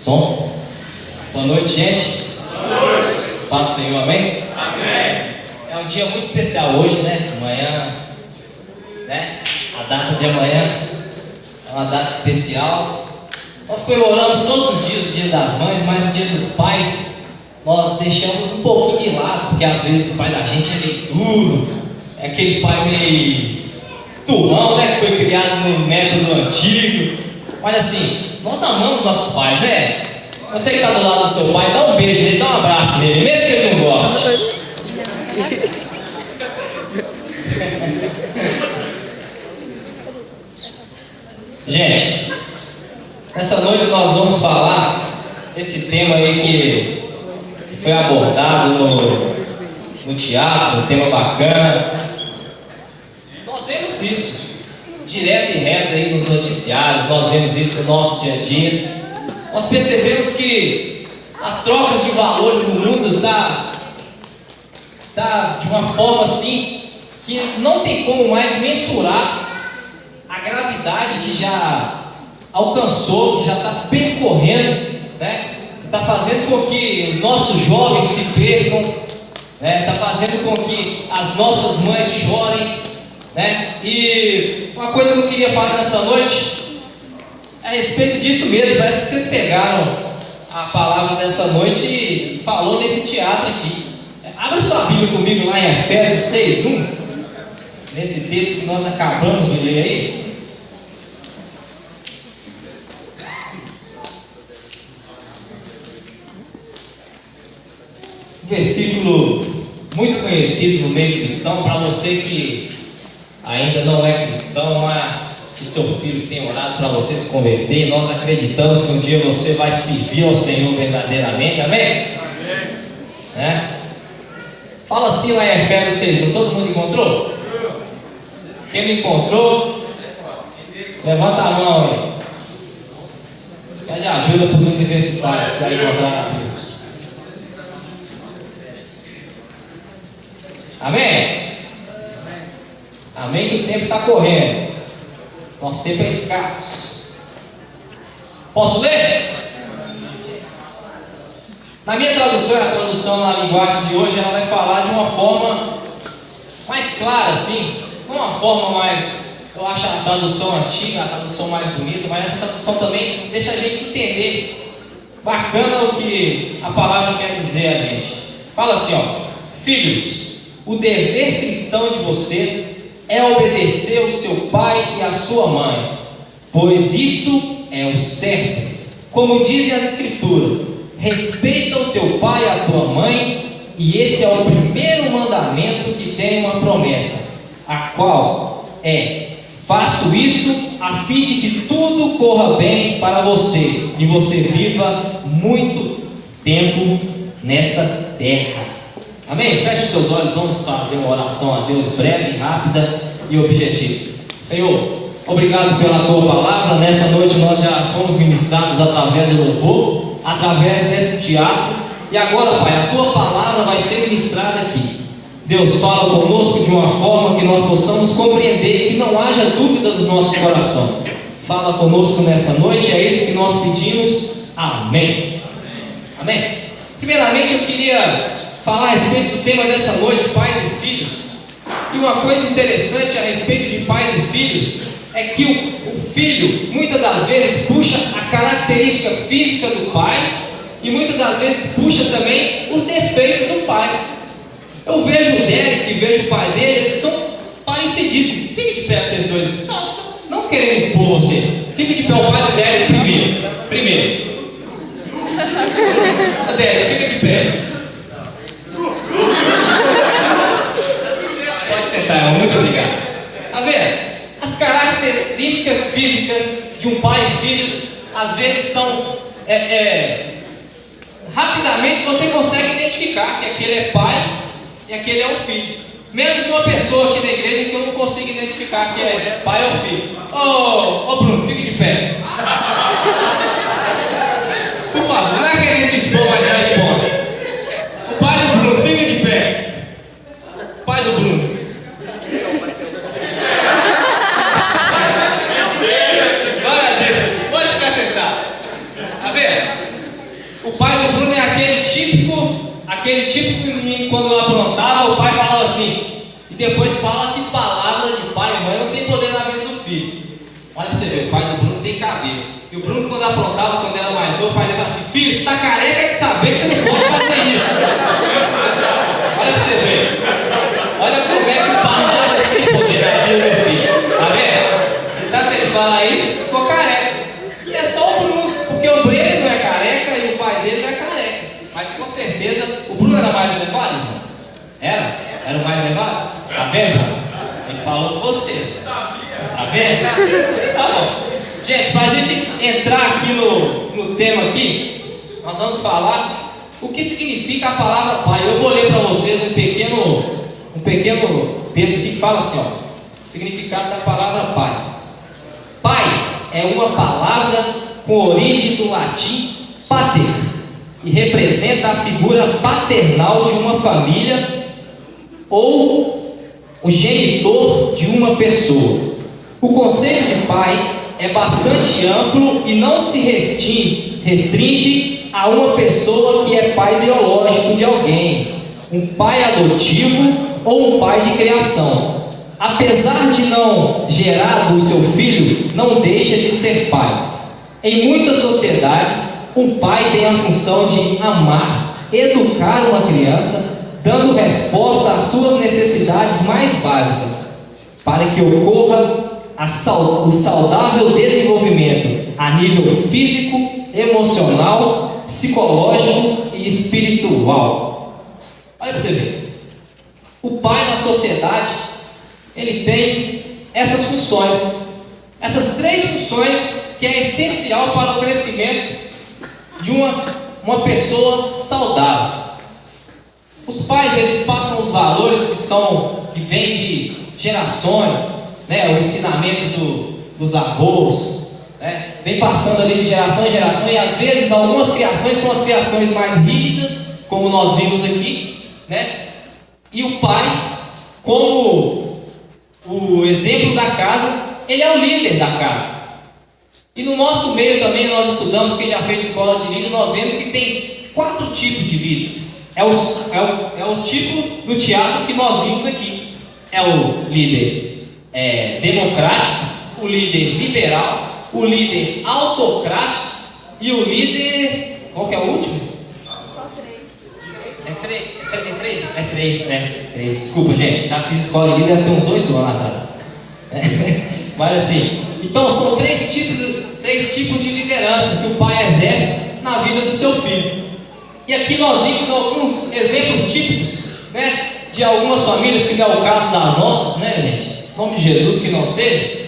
Som. Boa noite, gente. Boa noite. Paz do Senhor, amém? Amém. É um dia muito especial hoje, né? Amanhã, né? A data de amanhã é uma data especial. Nós comemoramos todos os dias o Dia das Mães, mas o Dia dos Pais nós deixamos um pouquinho de lado, porque às vezes o pai da gente é meio duro, é aquele pai meio turrão, né? Que foi criado no método antigo. Mas assim, nós amamos nossos pais, né? Você que está do lado do seu pai, dá um beijo nele, dá um abraço nele, mesmo que ele não goste. Gente, nessa noite nós vamos falar esse tema aí que foi abordado no teatro, um tema bacana. Nós vemos isso direto e reto aí nos noticiários, nós vemos isso no nosso dia a dia. Nós percebemos que as trocas de valores no mundo tá de uma forma assim que não tem como mais mensurar a gravidade que já alcançou, que já está percorrendo, né? Está fazendo com que os nossos jovens se percam, né? Está fazendo com que as nossas mães chorem, né? E uma coisa que eu queria falar nessa noite é a respeito disso mesmo. Parece que vocês pegaram a palavra dessa noite e falou nesse teatro aqui. Abra sua Bíblia comigo lá em Efésios 6:1, nesse texto que nós acabamos de ler aí. Versículo muito conhecido no meio cristão, para você que ainda não é cristão, mas que seu filho tem orado para você se converter. Nós acreditamos que um dia você vai servir ao Senhor verdadeiramente, amém? Amém. Né? Fala assim lá em Efésios 6:1, todo mundo encontrou? Quem não encontrou, levanta a mão aí. Pede ajuda para os universitários para encontrar a Bíblia. Amém? Amém que o tempo está correndo. Nosso tempo é escasso. Posso ler? Na minha tradução, a tradução na linguagem de hoje, ela vai falar de uma forma mais clara, assim. Não uma forma mais... Eu acho a tradução antiga, a tradução mais bonita, mas essa tradução também deixa a gente entender bacana o que a palavra quer dizer a gente. Fala assim, ó: filhos, o dever cristão de vocês é obedecer ao seu pai e à sua mãe, pois isso é o certo. Como dizem as Escrituras: respeita o teu pai e a tua mãe, e esse é o primeiro mandamento que tem uma promessa, a qual é: faço isso a fim de que tudo corra bem para você e você viva muito tempo nesta terra. Amém? Feche os seus olhos, vamos fazer uma oração a Deus breve, rápida e objetiva. Senhor, obrigado pela tua palavra. Nessa noite nós já fomos ministrados através do louvor, através desse teatro, e agora, Pai, a tua palavra vai ser ministrada aqui. Deus, fala conosco de uma forma que nós possamos compreender e que não haja dúvida dos nossos corações. Fala conosco nessa noite, é isso que nós pedimos. Amém. Amém. Primeiramente eu queria falar a respeito do tema dessa noite, pais e filhos. E uma coisa interessante a respeito de pais e filhos é que o filho muitas das vezes puxa a característica física do pai e muitas das vezes puxa também os defeitos do pai. Eu vejo o Derek e vejo o pai dele, eles são parecidíssimos. Fique de pé vocês dois, não querendo expor você. Fique de pé o pai do Derek primeiro. Derek, fica de pé. Pode sentar, muito obrigado. Tá vendo? As características físicas de um pai e filhos às vezes são rapidamente você consegue identificar que aquele é pai e aquele é o filho. Menos uma pessoa aqui da igreja que eu não consigo identificar que é pai ou filho. Ô Bruno, fique de pé. Por favor, não é querendo te expor, mas já expondo. O pai do Bruno, fica de pé. Pai do Bruno. Glória a Deus. Pode ficar sentado. Tá vendo? aquele típico menino, quando aprontava, o pai falava assim, e depois fala que palavra de pai e mãe não tem poder na vida do filho. Olha pra você ver, o pai do Bruno tem cabelo. E o Bruno, quando aprontava, quando era mais novo, o pai dele falava assim: filho, você está careca de saber que você não pode fazer isso. Olha pra você ver. Olha como é que o palavra tem poder na vida do filho. Tá vendo? Tanto ele fala isso, ficou careca. E é só o Bruno, porque o Breno não é careca e o pai dele não é careca. Mas com certeza, o Bruno era mais levado, irmão? Era o mais levado? Tá vendo? Ele falou com você. Tá vendo? Tá bom. Gente, para a gente entrar aqui no tema aqui, nós vamos falar o que significa a palavra pai. Eu vou ler para vocês um pequeno texto aqui que fala assim, ó, o significado da palavra pai. Pai é uma palavra com origem do latim pater e representa a figura paternal de uma família ou o genitor de uma pessoa. O conceito de pai é bastante amplo e não se restringe a uma pessoa que é pai biológico de alguém, um pai adotivo ou um pai de criação. Apesar de não gerar do seu filho, não deixa de ser pai. Em muitas sociedades, um pai tem a função de amar, educar uma criança, dando resposta às suas necessidades mais básicas, para que ocorra o saudável desenvolvimento a nível físico, emocional, psicológico e espiritual. Olha para você ver. O pai na sociedade, ele tem essas funções, essas 3 funções que é essencial para o crescimento de uma pessoa saudável. Os pais, eles passam os valores que vêm de gerações, né, o ensinamento dos avós, né, vem passando ali de geração em geração, e às vezes algumas criações são as criações mais rígidas, como nós vimos aqui, né, e o pai, como o exemplo da casa, ele é o líder da casa. E no nosso meio também nós estudamos, quem já fez escola de líder, nós vemos que tem 4 tipos de líderes. É o tipo do teatro que nós vimos aqui. É o líder democrático, o líder liberal, o líder autocrático e o líder... Qual que é o último? É três. Desculpa, gente. Já fiz escola de líder até uns 8 anos atrás. Mas assim, então são 3 tipos de liderança que o pai exerce na vida do seu filho. E aqui nós vimos alguns exemplos típicos, né, de algumas famílias, que não é o caso das nossas, né, gente? Em nome de Jesus, que não seja.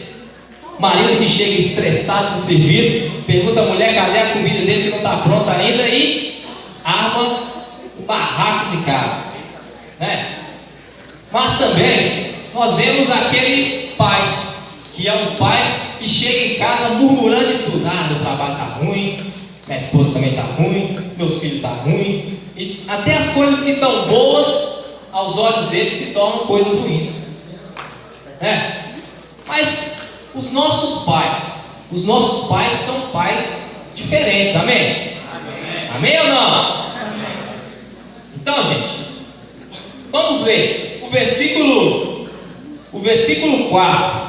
Marido que chega estressado do serviço, pergunta à mulher cadê a comida dele que não está pronta ainda e arma o barraco de casa, né? Mas também nós vemos aquele pai, que é um pai que chega em casa murmurando de tudo. Meu trabalho está ruim, minha esposa também está ruim, meus filhos estão ruins, e até as coisas que estão boas aos olhos dele se tornam coisas ruins, né? Mas os nossos pais são pais diferentes, amém? Amém ou não? Amém. Então, gente, vamos ler o versículo 4.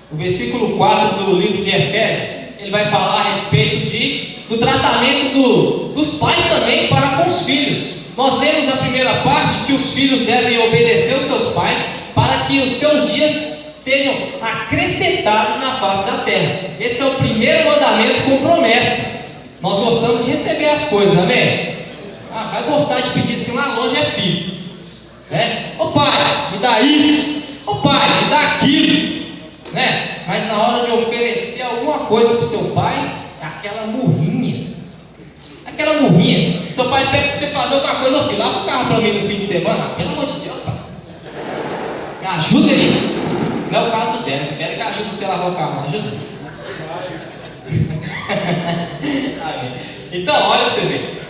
O versículo 4 do livro de Efésios, ele vai falar a respeito do tratamento dos pais também para com os filhos. Nós lemos a primeira parte que os filhos devem obedecer aos seus pais para que os seus dias sejam acrescentados na face da terra. Esse é o primeiro mandamento com promessa. Nós gostamos de receber as coisas, amém? Vai gostar de pedir assim lá longe, é filho, né? Ô pai, me dá isso. Ô pai, me dá aquilo, né? Mas na hora de oferecer alguma coisa para o seu pai, é aquela murrinha. Seu pai pede para você fazer outra coisa, eu fui lá pro carro para mim no fim de semana. Pelo amor de Deus, pai, me ajuda aí. Não é o caso do Derek. O Derek ajuda você a lavar o carro, mas ajuda. Então, olha para você ver.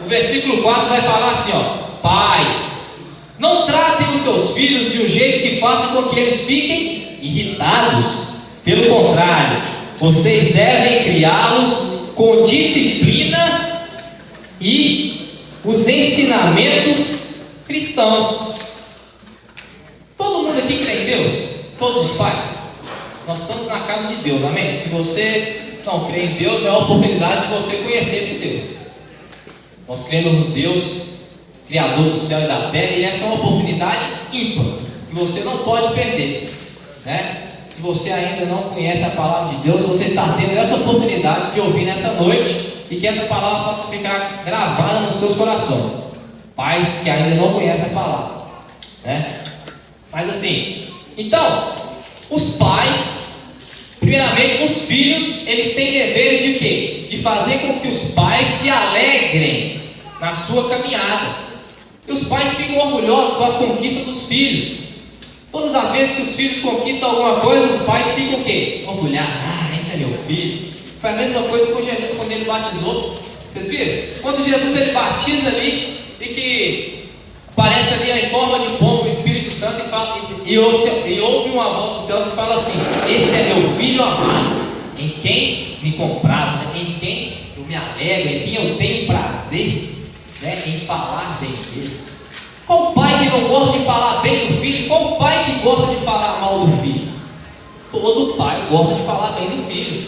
O versículo 4 vai falar assim, ó: pais, não tratem os seus filhos de um jeito que faça com que eles fiquem irritados. Pelo contrário, vocês devem criá-los com disciplina e os ensinamentos cristãos. Todo mundo aqui crê em Deus? Todos os pais? Nós estamos na casa de Deus, amém? Se você não crê em Deus, é a oportunidade de você conhecer esse Deus. Nós cremos no Deus, Criador do céu e da terra, e essa é uma oportunidade ímpar, que você não pode perder, né? Se você ainda não conhece a palavra de Deus, você está tendo essa oportunidade de ouvir nessa noite, e que essa palavra possa ficar gravada nos seus corações. Pais que ainda não conhecem a palavra, né? Mas assim, então, os pais, primeiramente, os filhos, eles têm deveres de quê? De fazer com que os pais se alegrem na sua caminhada. E os pais ficam orgulhosos com as conquistas dos filhos. Todas as vezes que os filhos conquistam alguma coisa, os pais ficam o quê? Orgulhados. Ah, esse é meu filho. Foi a mesma coisa com Jesus quando ele batizou. Vocês viram? Quando Jesus ele batiza ali, e que aparece ali em forma de pombo o Espírito Santo e ouve uma voz dos céus que fala assim: esse é meu filho amado, em quem me comprazo, né? Em quem eu me alegro, em quem eu tenho prazer, né? Em falar bem dele. Qual pai que não gosta de falar bem do filho? Qual pai que gosta de falar mal do filho? Todo pai gosta de falar bem do filho,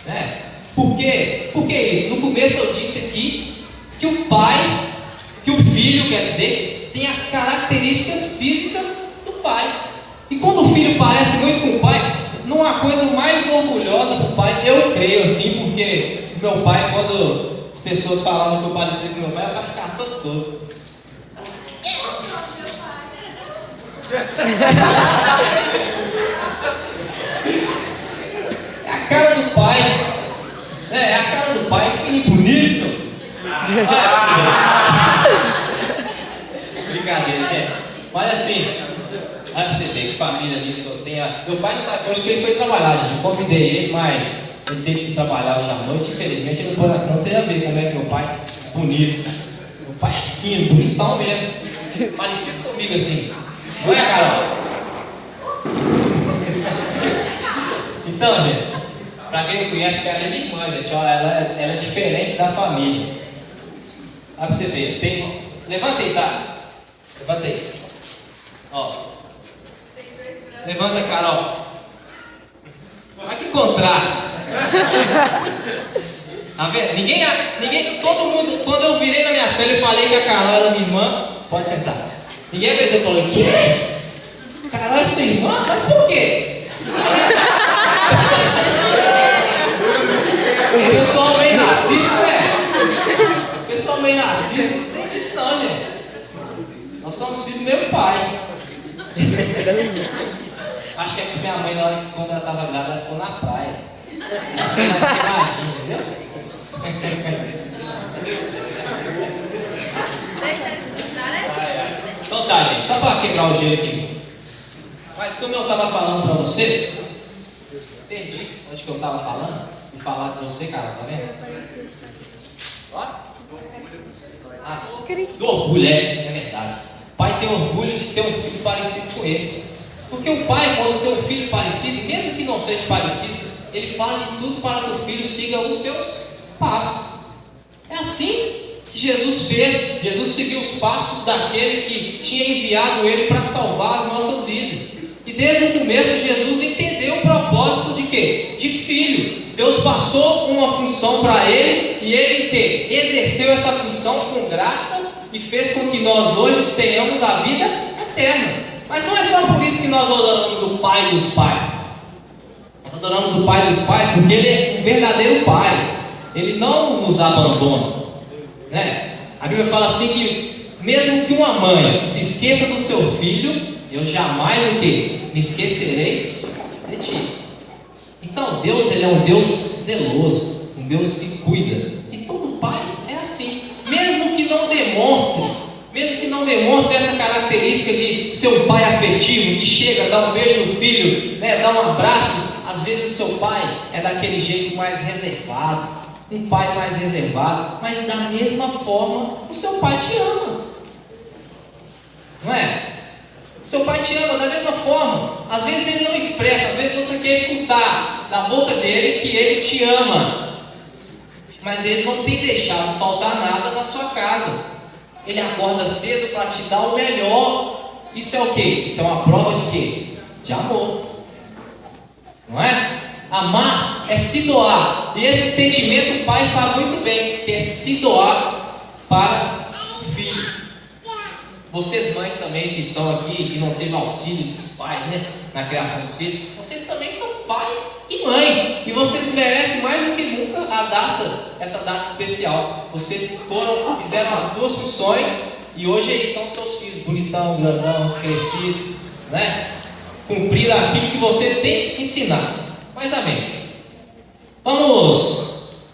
né? Por quê? Por que isso? No começo eu disse aqui que o filho, quer dizer, tem as características físicas do pai. E quando o filho parece muito com o pai, não há coisa mais orgulhosa para o pai, eu creio assim, porque o meu pai, quando as pessoas falavam que eu parecia com meu pai, eu ficava todo. É a cara do pai, é a cara do pai, que bonito. Brincadeira, gente. Mas assim, olha pra você ver que família ali que eu tenho. Meu pai não está aqui hoje porque ele foi trabalhar, gente. Eu convidei ele, mas ele teve que trabalhar hoje à noite. Infelizmente ele não pôde, senão você ia ver como é que meu pai é bonito. Meu pai é fino, bonitão mesmo. Parecido comigo assim. Não é, Carol? Então, gente, pra quem não conhece, ela é minha irmã, gente. Ó, ela é diferente da família. Olha pra você ver. Levanta aí, tá? Levanta aí. Ó. Levanta, Carol. Olha que contraste. Tá vendo? Ninguém, todo mundo, quando eu virei na minha cela e falei que a Carol era minha irmã, pode sentar. Ninguém acreditou, falou: o quê? Carol é sua irmã? Mas por quê? O pessoal meio narciso, né? O pessoal meio narciso não tem questão, gente. Nós somos filhos do meu pai. Acho que é porque minha mãe, na hora que quando ela estava grávida, ela ficou na praia. Entendeu? Então tá, gente, só para quebrar o gelo aqui. Mas como eu estava falando para vocês, perdi onde que eu estava falando. E falar de você, cara, tá vendo? Do orgulho, é verdade. O pai tem orgulho de ter um filho parecido com ele. Porque o pai, quando tem um filho parecido, mesmo que não seja parecido, ele faz de tudo para que o filho siga os seus passos. É assim que Jesus fez. Jesus seguiu os passos daquele que tinha enviado ele para salvar as nossas vidas. E desde o começo Jesus entendeu o propósito de quê? De filho. Deus passou uma função para ele e ele que exerceu essa função com graça e fez com que nós hoje tenhamos a vida eterna. Mas não é só por isso que nós adoramos o Pai dos pais. Nós adoramos o Pai dos pais porque ele é um verdadeiro Pai. Ele não nos abandona, né? A Bíblia fala assim que mesmo que uma mãe se esqueça do seu filho, eu jamais o quê? Me esquecerei de ti. Então Deus, ele é um Deus zeloso, um Deus que cuida. E todo pai é assim. Mesmo que não demonstre essa característica de ser um pai afetivo, que chega, dá um beijo no filho, né, dá um abraço. Às vezes o seu pai é daquele jeito mais reservado, um pai mais reservado, mas da mesma forma o seu pai te ama, não é? O seu pai te ama da mesma forma. Às vezes ele não expressa, às vezes você quer escutar da boca dele que ele te ama. mas ele não tem deixado faltar nada na sua casa. Ele acorda cedo para te dar o melhor. Isso é o quê? Isso é uma prova de quê? De amor. Não é? Amar é se doar. E esse sentimento o pai sabe muito bem, que é se doar para o filho. Vocês mães também que estão aqui e não teve auxílio dos pais, né, na criação dos filhos, vocês também são pai e mãe. E vocês merecem mais do que nunca essa data especial. Vocês fizeram as duas funções e hoje aí estão seus filhos, bonitão, grandão, crescido, né? Cumprir aquilo que você tem que ensinar. Mas amém. Vamos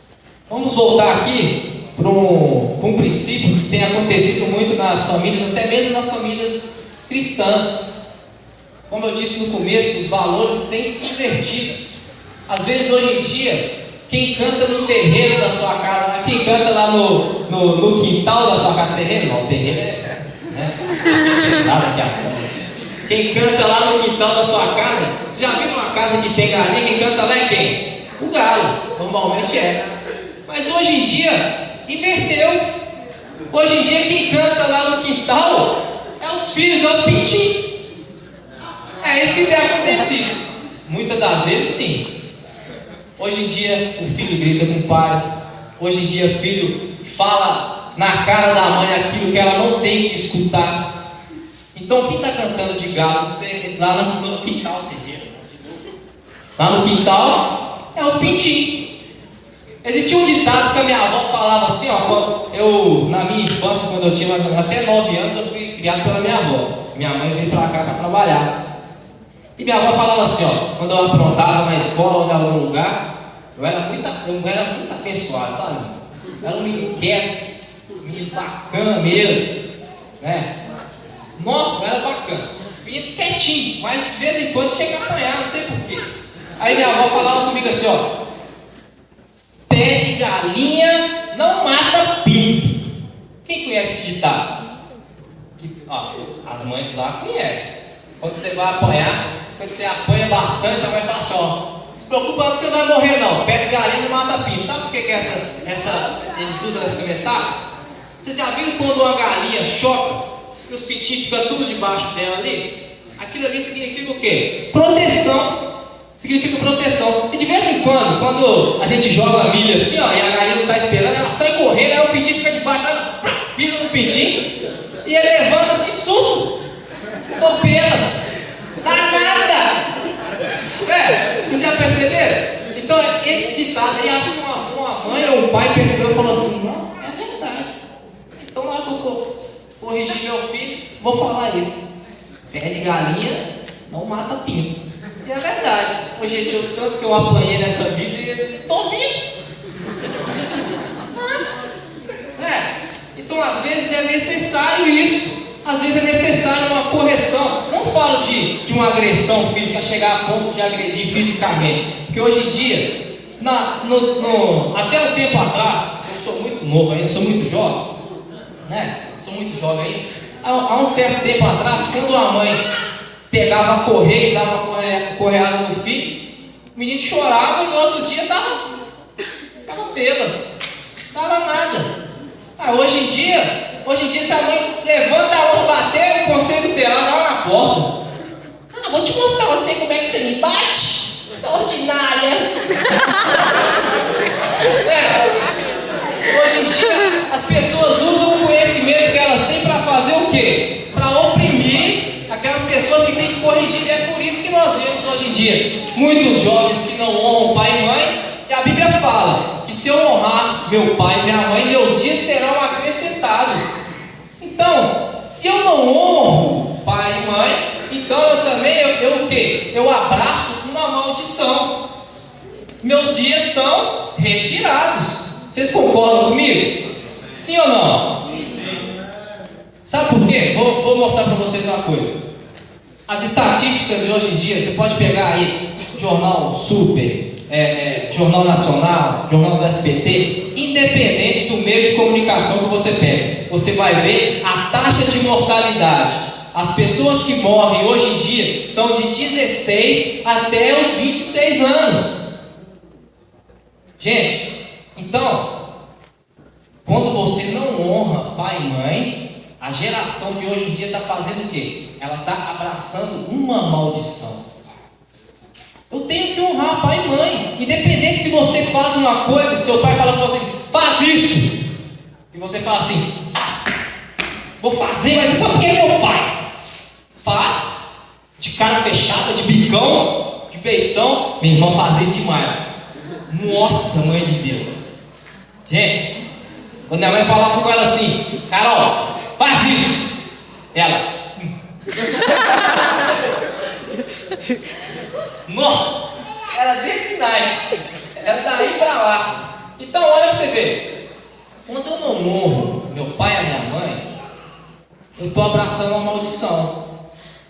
voltar aqui para um princípio que tem acontecido muito nas famílias, até mesmo nas famílias cristãs. Como eu disse no começo, os valores têm se invertido. Às vezes hoje em dia, quem canta no terreiro da sua casa, quem canta lá no quintal da sua casa, terreiro não, terreiro é, né? Sabe aqui a quem canta lá no quintal da sua casa, você já viu uma casa que tem galinha, quem canta lá é quem? O galo, normalmente é. Mas hoje em dia, inverteu. Hoje em dia, quem canta lá no quintal é os filhos, é os pintinhos. É isso que tem acontecido. Muitas das vezes, sim. Hoje em dia, o filho grita com o pai. Hoje em dia, o filho fala na cara da mãe aquilo que ela não tem que escutar. Então, quem está cantando de galo lá no quintal, lá no quintal, é os pintinhos. Existia um ditado que a minha avó falava assim, ó, na minha infância, quando eu tinha até 9 anos, eu fui criado pela minha avó. Minha mãe veio para cá para trabalhar. E minha avó falava assim, ó, quando eu aprontava na escola ou em algum lugar, eu era muito abençoado, sabe? Eu era um menino quieto, um menino bacana mesmo, né? Não, era bacana. Menino quietinho, mas de vez em quando tinha que apanhar, não sei porquê. Aí minha avó falava comigo assim, ó, pé de galinha não mata pinto. Quem conhece esse ditado? As mães lá conhecem. Quando você vai apanhar, quando você apanha bastante, ela vai falar assim, ó, não se preocupa que você não vai morrer não, pé de galinha não mata pinto. Sabe por que eles usam essa metáfora? Vocês já viram quando uma galinha choca e os pintinhos ficam tudo debaixo dela ali? Aquilo ali significa o quê? Proteção. Significa proteção. E de vez em quando a gente joga a milha assim, ó, e a galinha não está esperando, ela sai correndo, aí o pintinho fica debaixo, ela pisa no pintinho, e ele levanta assim, susto, por penas, danada. Vocês já perceberam? Então, esse ditado aí, acho que uma mãe ou um pai percebeu e falou assim, não, é verdade. Então, lá eu vou corrigir meu filho, vou falar isso. Pé de galinha não mata pinto. E é verdade. Ô, gente, tanto que eu apanhei nessa vida e estou vivo. Então, às vezes é necessário isso. Às vezes é necessário uma correção. Não falo de uma agressão física, chegar a ponto de agredir fisicamente. Porque hoje em dia, até um tempo atrás, eu sou muito novo ainda, sou muito jovem, né? Sou muito jovem ainda. Há um certo tempo atrás, quando a mãe pegava a correia e dava uma correada no filho, o menino chorava e no outro dia dava pelas, dava nada. Hoje em dia, se a mãe levanta a mão, bater, o conselho tutelar dá uma porta. Vou te mostrar você como é que você me bate, essa ordinária. Hoje em dia, as pessoas usam o conhecimento que elas têm para fazer o quê? Para oprimir aquelas pessoas que têm que corrigir. É por isso que nós vemos hoje em dia muitos jovens que não honram pai e mãe. E a Bíblia fala que se eu honrar meu pai e minha mãe, meus dias serão acrescentados. Então, se eu não honro pai e mãe, então eu também, o quê? Eu abraço uma maldição. Meus dias são retirados. Vocês concordam comigo? Sim ou não? Sim. Sabe por quê? Vou mostrar para vocês uma coisa. As estatísticas de hoje em dia, você pode pegar aí Jornal Super, Jornal Nacional, Jornal do SBT, independente do meio de comunicação que você pega, você vai ver a taxa de mortalidade. As pessoas que morrem hoje em dia são de 16 até os 26 anos. Gente, então, quando você não honra pai e mãe, a geração de hoje em dia está fazendo o quê? Ela está abraçando uma maldição. Eu tenho que honrar pai e mãe, independente se você faz uma coisa, seu pai fala com você, faz isso, e você fala assim, vou fazer, mas só porque é meu pai. Faz, de cara fechada, de bicão, de beição, minha irmã faz isso demais. Nossa, mãe de Deus. Gente, quando minha mãe falava com ela assim, Carol, faz isso, ela não, era desse naipe, era daí pra lá. Então olha pra você ver, quando eu não honro meu pai e a minha mãe, eu estou abraçando uma maldição.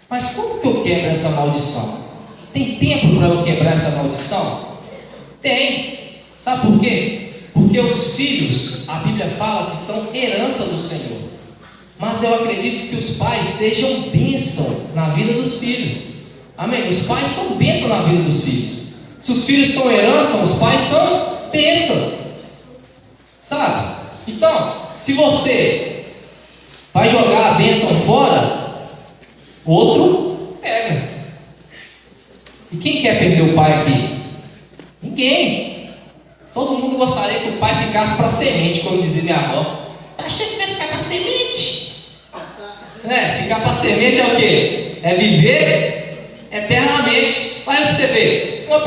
Mas como que eu quebro essa maldição? Tem tempo para eu quebrar essa maldição? Tem. Sabe por quê? Porque os filhos, a Bíblia fala que são herança do Senhor. Mas eu acredito que os pais sejam bênção na vida dos filhos. Amém? Os pais são bênção na vida dos filhos. Se os filhos são herança, os pais são bênção. Sabe? Então, se você vai jogar a bênção fora, o outro pega. E quem quer perder o pai aqui? Ninguém. Todo mundo gostaria que o pai ficasse para semente, como dizia minha avó. Tá achando que vai ficar para semente? Ficar para semente é o quê? É viver eternamente. Olha para você ver, uma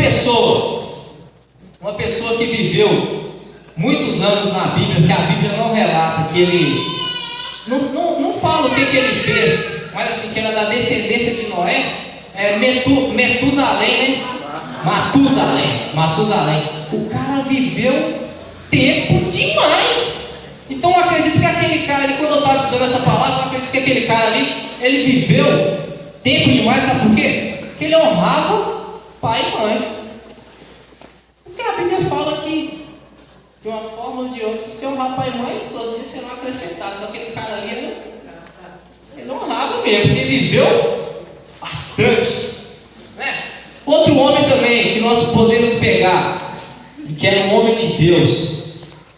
pessoa que viveu muitos anos na Bíblia, que a Bíblia não relata que ele não fala o que ele fez, mas assim, que era da descendência de Noé, Metusalém, né? Matusalém. O cara viveu tempo demais. Então eu acredito que aquele cara ali, quando eu estava estudando essa palavra, eu acredito que aquele cara ali, ele viveu tempo demais, sabe por quê? Porque ele honrava pai e mãe. Porque a Bíblia fala que de uma forma ou de outra, se você honrar pai e mãe, os outros dias serão acrescentados. Então aquele cara ali, ele honrava mesmo, porque ele viveu bastante. Outro homem também que nós podemos pegar, que era um homem de Deus,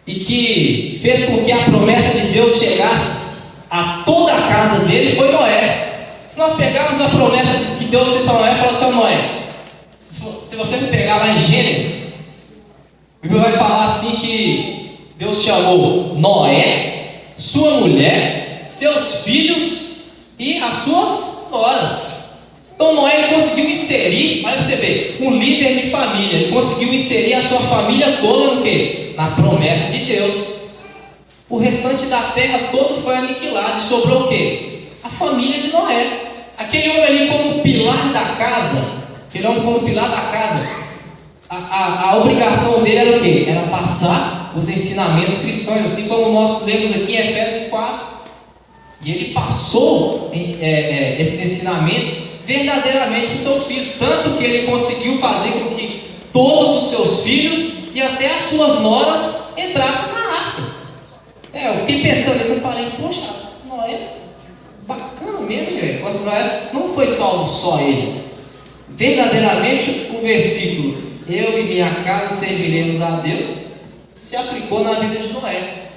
e que fez com que a promessa de Deus chegasse a toda a casa dele, foi Noé. Se nós pegarmos a promessa que Deus fez para Noé, falou assim: Noé, se você me pegar lá em Gênesis, a Bíblia vai falar assim que Deus chamou Noé, sua mulher, seus filhos e as suas noras. Então Noé conseguiu inserir, olha você ver, um líder de família, ele conseguiu inserir a sua família toda no quê? Na promessa de Deus. O restante da terra todo foi aniquilado e sobrou o quê? A família de Noé. Aquele homem ali como pilar da casa, a obrigação dele era o quê? Era passar os ensinamentos cristãos, assim como nós lemos aqui em Efésios 4. E ele passou esses ensinamentos verdadeiramente para os seus filhos, tanto que ele conseguiu fazer com que todos os seus filhos e até as suas noras entrassem na arca. Eu fiquei pensando nisso, eu falei, poxa, Noé, bacana mesmo, velho. Quando Noé não foi salvo só ele, verdadeiramente o versículo, eu e minha casa serviremos a Deus, se aplicou na vida de Noé.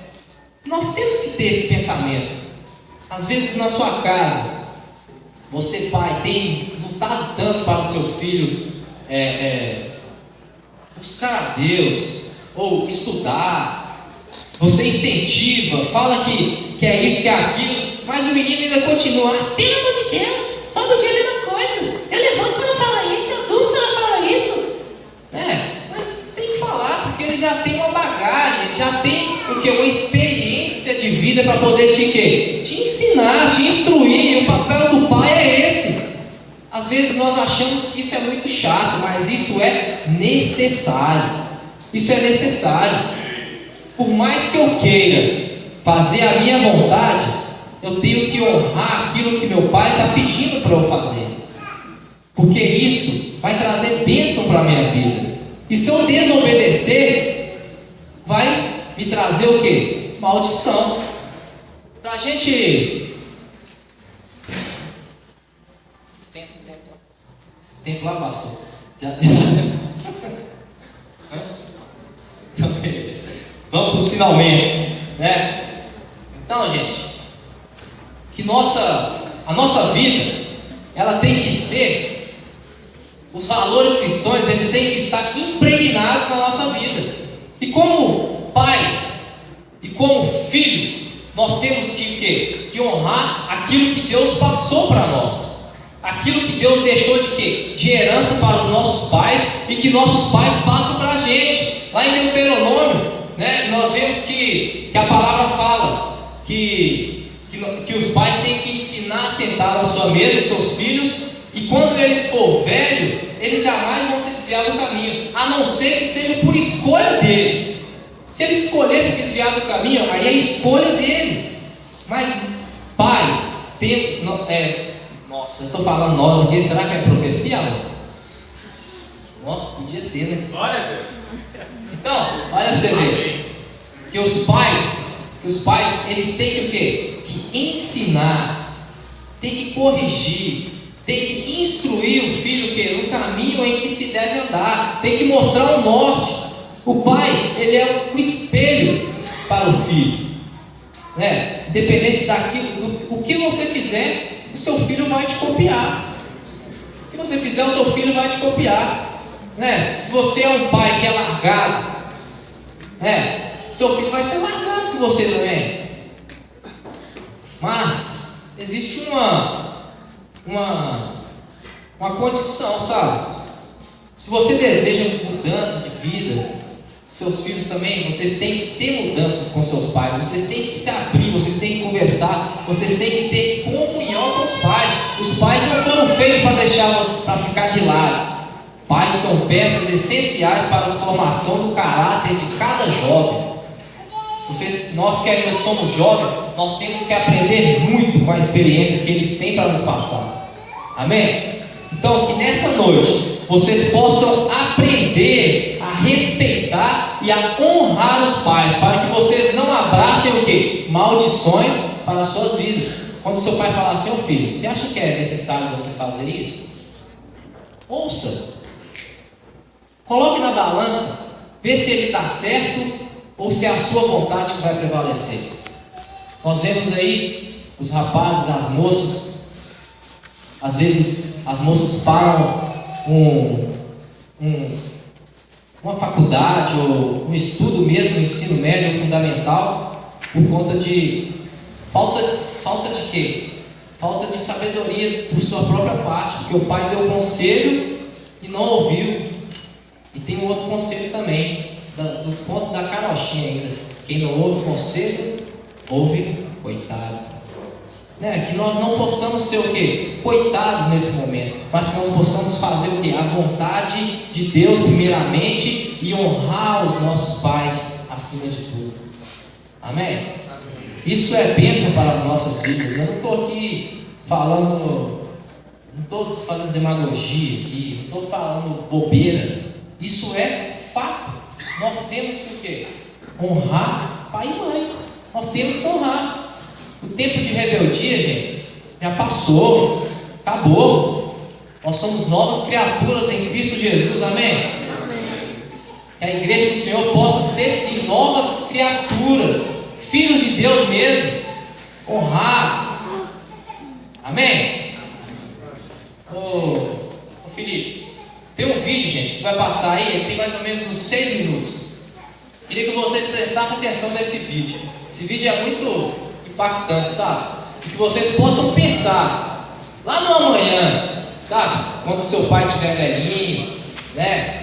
Nós temos que ter esse pensamento. Às vezes na sua casa, você, pai, tem lutado tanto para o seu filho buscar a Deus, ou estudar, você incentiva, fala que é isso, que é aquilo, mas o menino ainda continua, pelo amor de Deus, todo dia a mesma coisa, eu levanto, você não fala isso, eu durmo, você não fala isso. Mas tem que falar, porque ele já tem uma bagagem, já tem uma experiência de vida para poder te ensinar, te instruir. E o papel do pai é esse. Às vezes nós achamos que isso é muito chato, mas isso é necessário. Isso é necessário. Por mais que eu queira fazer a minha vontade, eu tenho que honrar aquilo que meu pai está pedindo para eu fazer, porque isso vai trazer bênção para a minha vida. E se eu desobedecer, vai me trazer o quê? Maldição. Para a gente... Tempo lá, pastor. Vamos para os finalmente. né? Então, gente, que a nossa vida, ela tem que ser, os valores cristãos, eles têm que estar impregnados na nossa vida. E como pai e como filho, nós temos que honrar aquilo que Deus passou para nós, aquilo que Deus deixou de quê? De herança para os nossos pais e que nossos pais passam para a gente. Lá em Deuteronômio, né, nós vemos que a palavra fala que os pais têm que ensinar a sentar na sua mesa os seus filhos, e quando eles for velhos, eles jamais vão se desviar do caminho, a não ser que seja por escolha deles. Se eles escolhessem desviar do caminho, aí é a escolha deles. Mas pais, nossa, eu estou falando nós aqui, será que é profecia? Podia ser, né? Glória a Deus. Então, olha para você ver, que os pais, eles têm que o quê? Que ensinar, tem que corrigir, tem que instruir o filho que no caminho em que se deve andar, tem que mostrar o norte. O pai, ele é o espelho para o filho, né? Independente daquilo, o que você fizer, o seu filho vai te copiar. O que você fizer, o seu filho vai te copiar, né? Se você é um pai que é largado, né? Seu filho vai ser largado que você também. Mas existe uma condição, sabe? Se você deseja mudança de vida, seus filhos também, vocês têm que ter mudanças com seus pais, vocês têm que se abrir, vocês têm que conversar, vocês têm que ter comunhão com os pais. Os pais não foram feitos para ficar de lado. Pais são peças essenciais para a formação do caráter de cada jovem. Nós que ainda somos jovens, nós temos que aprender muito com as experiências que eles têm para nos passar. Amém? Então, que nessa noite vocês possam aprender a respeitar e a honrar os pais, para que vocês não abracem o quê? Maldições para as suas vidas. Quando o seu pai falar assim: ô filho, você acha que é necessário você fazer isso? Ouça, coloque na balança, vê se ele está certo ou se é a sua vontade que vai prevalecer. Nós vemos aí os rapazes, as moças, às vezes as moças param uma faculdade ou um estudo mesmo, um ensino médio ou fundamental, por conta de falta de quê? Falta de sabedoria por sua própria parte, porque o pai deu conselho e não ouviu. E tem um outro conselho também, do ponto da carochinha ainda: quem não ouve o conselho, ouve coitado. Né? Que nós não possamos ser o quê? Coitados nesse momento, mas que nós possamos fazer o quê? A vontade de Deus primeiramente e honrar os nossos pais acima de tudo. Amém? Isso é bênção para as nossas vidas. Eu não estou aqui falando, não estou fazendo demagogia aqui, não estou falando bobeira. Isso é fato. Nós temos que o quê? Honrar pai e mãe. Nós temos que honrar. O tempo de rebeldia, gente, já passou, acabou. Nós somos novas criaturas em Cristo Jesus, amém? Que a igreja do Senhor possa ser sim novas criaturas, filhos de Deus mesmo, honrar, amém? Ô Felipe, tem um vídeo, gente, que vai passar aí, ele tem mais ou menos uns 6 minutos. Queria que vocês prestassem atenção nesse vídeo. Esse vídeo é muito impactante, sabe? E que vocês possam pensar lá no amanhã, sabe? Quando o seu pai estiver velhinho, né?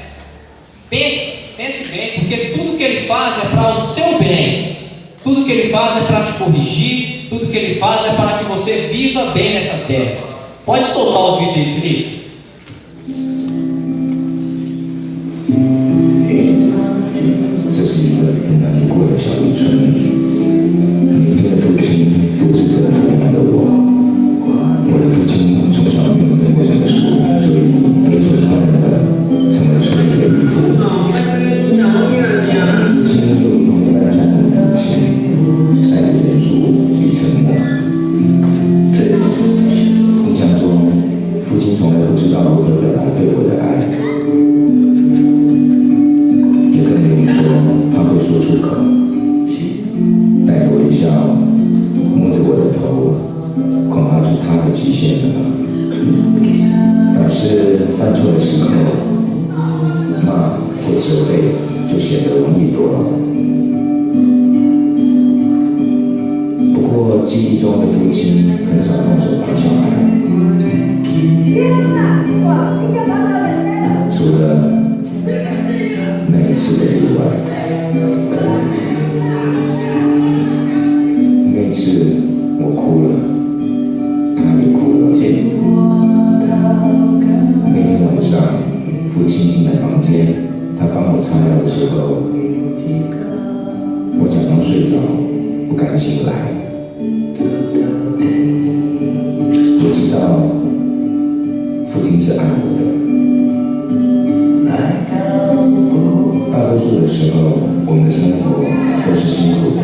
Pense bem, porque tudo que ele faz é para o seu bem, tudo que ele faz é para te corrigir, tudo que ele faz é para que você viva bem nessa terra. Pode soltar o vídeo aí, Felipe. 就显得容易多了。不过记忆中的父亲很少动手打小孩，除了那一次的例外。那次我哭了，他也哭了。那天晚上，父亲进来房间，他帮我擦药的时候，我假装睡着，不敢醒来。我知道父亲是爱我的。大多数的时候，我们的生活都是辛苦的，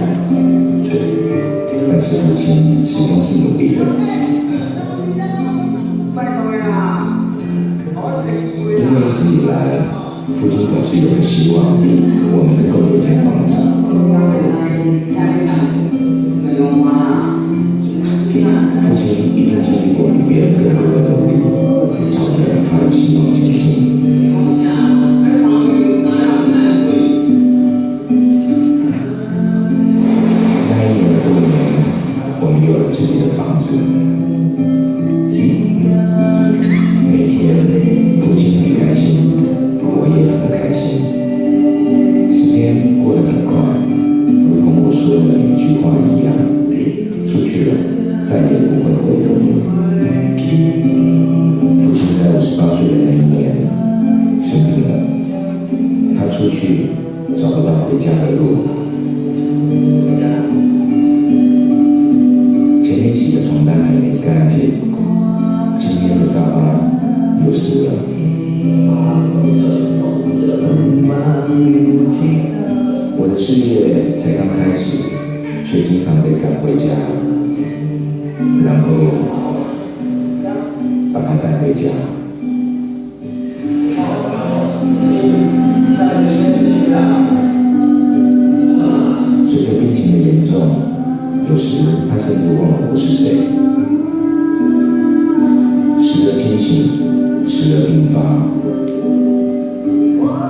但是父亲始终是努力的。因为一直以来，父亲总是有个希望，我们能够有间房子。父亲一定经历过比别人更多的努力，朝着他的希望前进。那一年的过年，我们有了自己的房子。每天，父亲很开心，我也很开心。时间过得很快，如同我说的一句话一样，出去了，再也不会回头。父亲在我18岁的那一年生病了，他出去找不到回家的路。前天洗的床单还没干净，今天的沙发又湿了。我的事业才刚开始，却经常被赶回家，然后把他带回家。随着病情的严重，有时他甚至忘了我是谁，时而清醒，时而病发，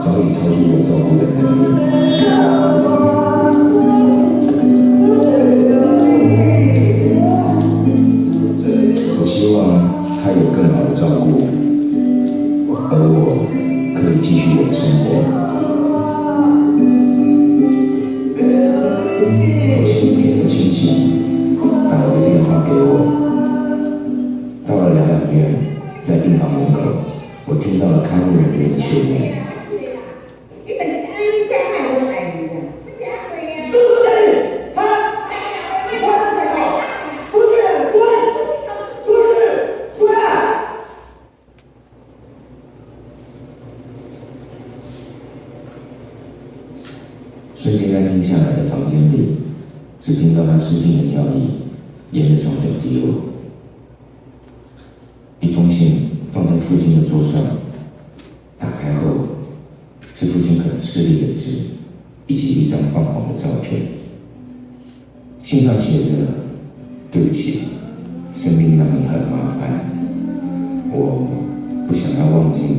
早已超出我照顾的能力。我希望他有更好的照顾，而我可以继续我的生活。我身边的亲戚打了个电话给我，到了疗养院，在病房门口，我听到了看护人员的劝勉。瞬间安静下来的房间里，只听到他失禁的尿液沿着床角滴落。一封信放在父亲的桌上，打开后是父亲很吃力的字，以及一张泛黄的照片。信上写着：“对不起，生病让你很麻烦，我不想要忘记你，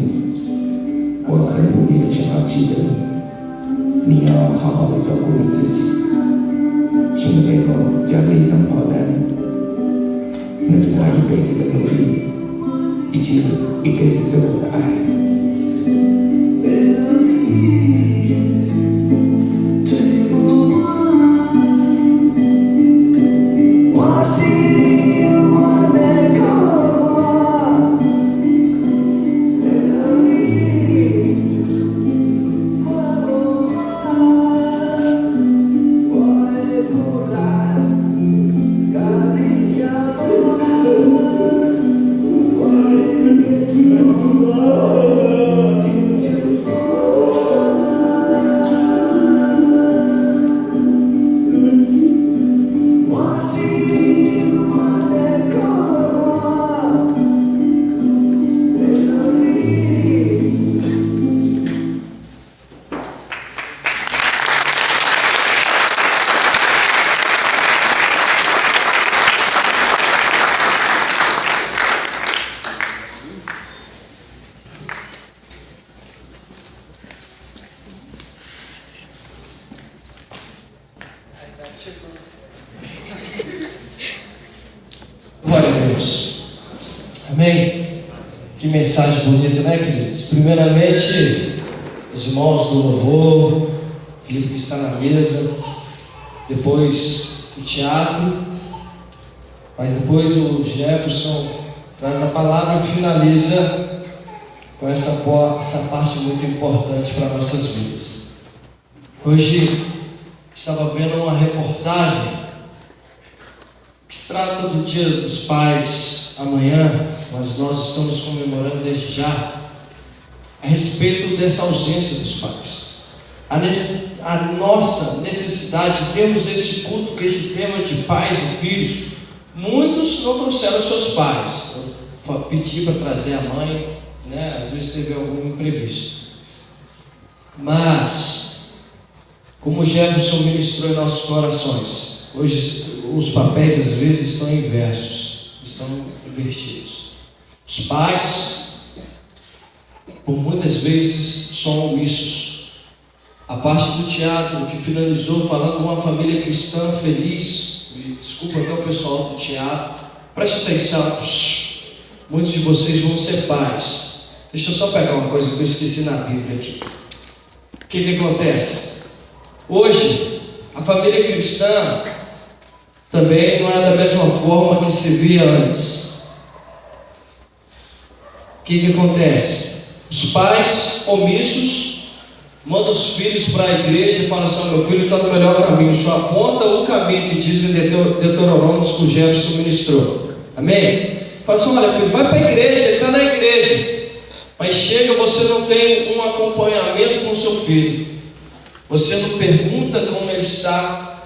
我很努力的想要记得你，你要好好的照顾你自己。”信的背后夹着一张保单，那是他一辈子的努力，以及一辈子对我的爱。Glória a Deus. Amém? Que mensagem bonita, né, queridos? Primeiramente, os irmãos do louvor, Felipe que está na mesa, depois o teatro, mas depois o Jefferson traz a palavra e finaliza com essa parte muito importante para nossas vidas. Hoje estava vendo uma reportagem que se trata do Dia dos Pais amanhã, mas nós estamos comemorando desde já, a respeito dessa ausência dos pais. A nossa necessidade de termos esse culto, que esse tema de pais e filhos, muitos não trouxeram seus pais. Eu pedi para trazer a mãe, né? Às vezes teve algum imprevisto. Mas, como o Jefferson ministrou em nossos corações, hoje os papéis às vezes estão inversos, estão invertidos. Os pais, por muitas vezes, são omissos. A parte do teatro que finalizou falando de uma família cristã feliz, e desculpa até o pessoal do teatro, preste atenção, muitos de vocês vão ser pais. Deixa eu só pegar uma coisa que eu esqueci na Bíblia aqui. O que acontece? Hoje, a família cristã também não é da mesma forma que se via antes. O que acontece? Os pais omissos mandam os filhos para a igreja e falam assim: meu filho está no melhor caminho, só aponta o caminho que diz em Deuteronômio que o Jefferson ministrou. Amém? Fala assim: olha filho, vai para a igreja, ele está na igreja. Mas chega, você não tem um acompanhamento com o seu filho. Você não pergunta como ele está.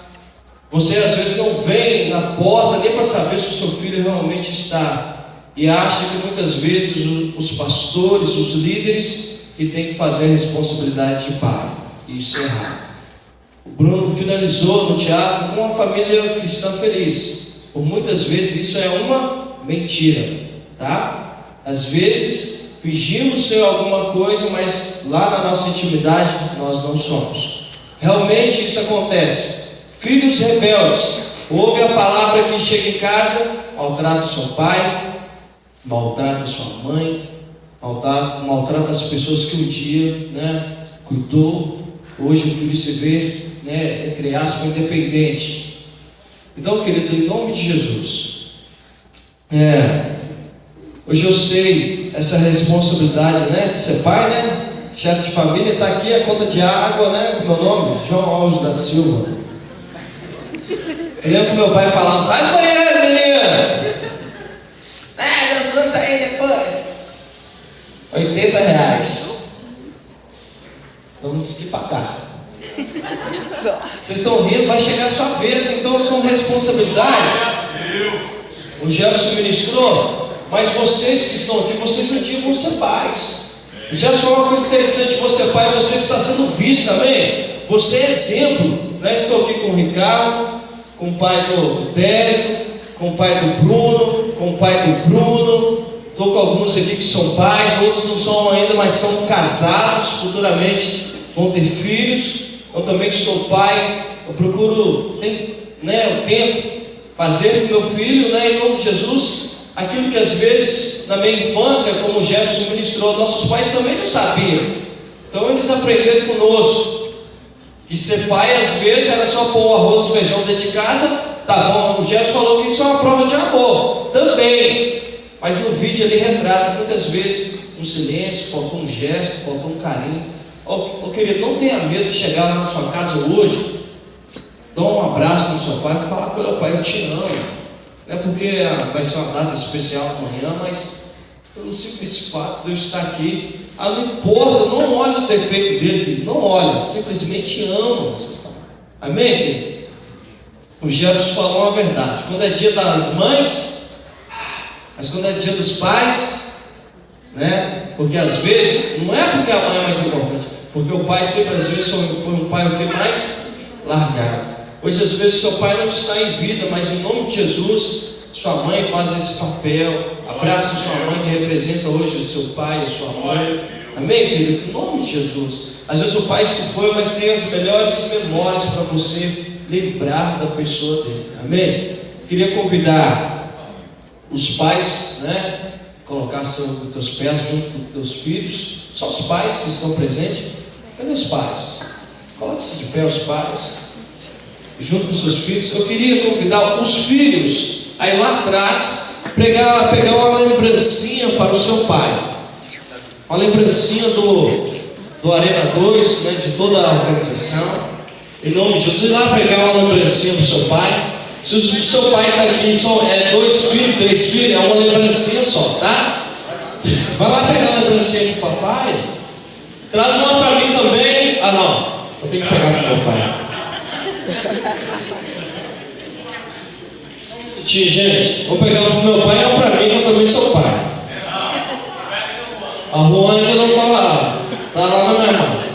Você às vezes não vem na porta nem para saber se o seu filho realmente está. E acha que muitas vezes os pastores, os líderes, que têm que fazer a responsabilidade de pai. E isso é errado. O Bruno finalizou no teatro com uma família cristã feliz. Por muitas vezes isso é uma mentira, tá? Às vezes fingimos ser alguma coisa, mas lá na nossa intimidade nós não somos. Realmente isso acontece. Filhos rebeldes, ouve a palavra que chega em casa, maltrata o seu pai, maltrata a sua mãe, maltrata as pessoas que um dia, né, cuidou. Hoje o filho se vê, né, entre aspas, independente. Então, querido, em nome de Jesus, hoje eu sei essa responsabilidade, né, de ser pai, né, chefe de família. Está aqui a conta de água, né, meu nome, João Alves da Silva. Eu lembro que meu pai falava: sai do banheiro, menina. Eu só sair depois. R$80. Vamos ir para cá. Vocês estão rindo, vai chegar a sua vez. Então são responsabilidades. O Jefferson ministrou, mas vocês que estão aqui, vocês um dia vão ser pais. O Jefferson falou uma coisa interessante: você é pai, você está sendo visto também. Você é exemplo, né? Estou aqui com o Ricardo, com o pai do Délio, com o pai do Bruno, com o pai do Bruno. Estou com alguns aqui que são pais, outros não são ainda, mas são casados, futuramente vão ter filhos. Eu também que sou pai, eu procuro, né, o tempo, fazer com meu filho, né, em nome de Jesus, aquilo que às vezes na minha infância, como o Jefferson ministrou, nossos pais também não sabiam. Então eles aprenderam conosco. E ser pai às vezes era só pôr o arroz e feijão dentro de casa. Tá bom, o Jefferson falou que isso é uma prova de amor também. Mas no vídeo ele retrata muitas vezes um silêncio, faltou um gesto, faltou um carinho. Querido, não tenha medo de chegar lá na sua casa hoje, dá um abraço no seu pai e falar: meu pai, eu te amo. Não é porque vai ser uma data especial amanhã, mas pelo simples fato de eu estar aqui. Não importa, não olha o defeito dele, filho, não olha, simplesmente ama. Amém, querido? O Jefferson falou uma verdade: quando é dia das mães, mas quando é dia dos pais, né? Porque às vezes, não é porque a mãe é mais importante, porque o pai sempre às vezes foi um pai o que mais largado. Hoje às vezes seu pai não está em vida, mas em nome de Jesus, sua mãe faz esse papel. Abraça sua mãe que representa hoje o seu pai e a sua mãe. Amém, querido? Em nome de Jesus. Às vezes o pai se foi, mas tem as melhores memórias para você lembrar da pessoa dele. Amém? Queria convidar os pais, né? Colocar os teus pés junto com os teus filhos. Só os pais que estão presentes. Cadê os pais? Coloque-se de pé os pais, junto com os seus filhos. Eu queria convidar os filhos a ir lá atrás, pegar uma lembrancinha para o seu pai. Uma lembrancinha do Arena 2, né, de toda a organização. Em nome de Jesus, ir lá pegar uma lembrancinha do seu pai. Se o seu pai está aqui, só 2 filhos, 3 filhos, é uma lembrancinha só, tá? Vai lá pegar a lembrancinha do papai. Traz uma para mim também. Ah, não. Eu tenho que pegar para o meu pai. Gente, vou pegar uma para o meu pai e uma para mim, que eu também sou pai. A Ruana não está lá. Está lá na minha mão.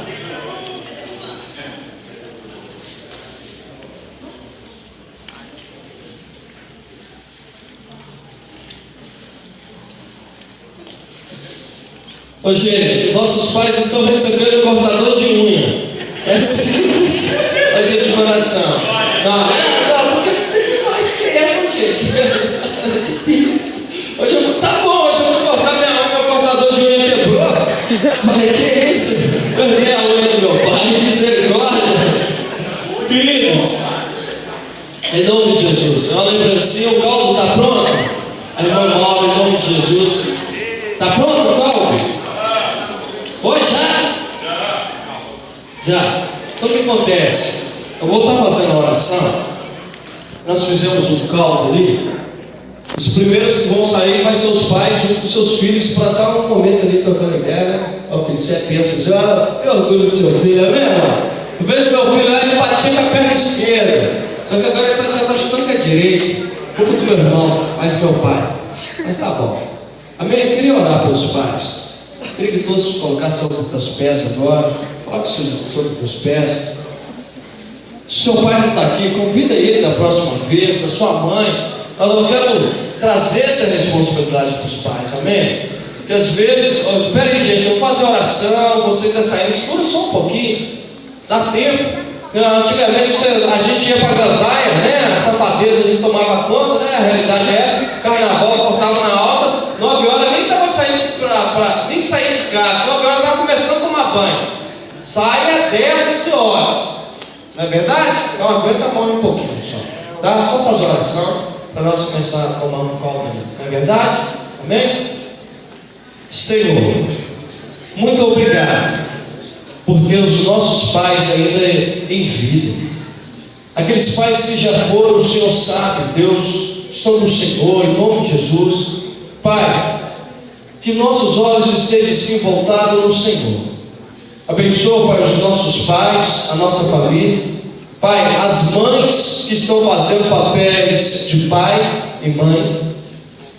Ô gente, nossos pais estão recebendo um cortador de unha. É simples, vai ser de coração. Não, porque tem mais criança, gente. É difícil. Hoje eu tá bom, hoje eu vou cortar minha unha, meu cortador de unha quebrou. Falei, que é isso? Perdi a unha do meu pai, misericórdia. Filhos, em nome de Jesus, é uma lembrancinha, o caldo está pronto? Aí irmão Mauro, em nome de Jesus. Está pronto o caldo? Oi, já? Então o que acontece? Eu vou estar fazendo a oração. Nós fizemos um caldo ali. Os primeiros que vão sair vai ser os pais junto com seus filhos para dar um momento ali trocando ideia, né? O filho, você pensa assim, olha, que orgulho do seu filho, é mesmo? Eu vejo meu filho lá, ele batia com a perna esquerda. Só que agora ele já está chutando com a direita. Culpa do meu irmão, mas do meu pai. Mas tá bom. Amém? Eu queria orar pelos pais. Eu queria que todos colocassem sobre os teus pés agora. Coloque sobre os teus pés. Se seu pai não está aqui, convida ele da próxima vez, a sua mãe. Eu quero trazer essa responsabilidade para os pais, amém? Porque às vezes, espera aí gente, eu vou fazer oração, você está saindo, escura só um pouquinho, dá tempo. Antigamente a gente ia para a gandaia, né? A safadeza a gente tomava conta, né? A realidade é essa, carnaval, cortava na alta, 9 horas nem estava saindo nem saía de casa, 9 horas estava começando a tomar banho. Sai às 10 horas. Não é verdade? Então aguenta a mão um pouquinho só. Tá? Só fazer oração para nós começar a tomar um caldo. Não é verdade? Amém? Senhor, muito obrigado. Porque os nossos pais ainda em vida, aqueles pais que já foram, o Senhor sabe, Deus, estão no Senhor, em nome de Jesus. Pai, que nossos olhos estejam sim voltados no Senhor. Abençoa, Pai, os nossos pais, a nossa família. Pai, as mães que estão fazendo papéis de pai e mãe,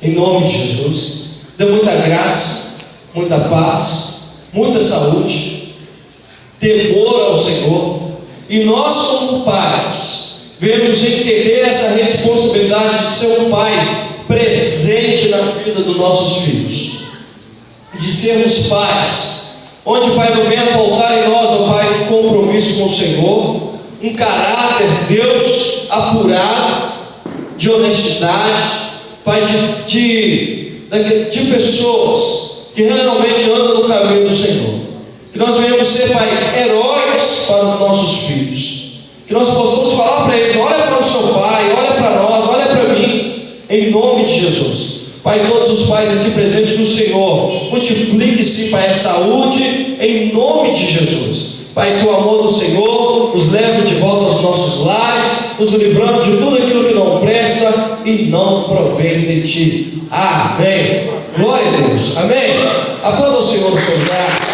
em nome de Jesus. Dê muita graça, muita paz, muita saúde, temor ao Senhor, e nós como pais devemos entender essa responsabilidade de ser um pai presente na vida dos nossos filhos, de sermos pais, onde, Pai, não venha faltar em nós, ó Pai, um compromisso com o Senhor, um caráter, Deus, apurado, de honestidade, Pai, de pessoas que realmente andam no caminho do Senhor. Que nós venhamos ser, Pai, heróis para os nossos filhos. Que nós possamos falar para eles: olha para o seu pai, olha para nós, olha para mim, em nome de Jesus. Pai, todos os pais aqui presentes no Senhor, multiplique-se, Pai, a saúde, em nome de Jesus. Pai, que o amor do Senhor nos leve de volta aos nossos lares, nos livrando de tudo aquilo que não presta e não provém de Ti. Amém. Glória a Deus. Amém. Aplauda o Senhor no seu lugar.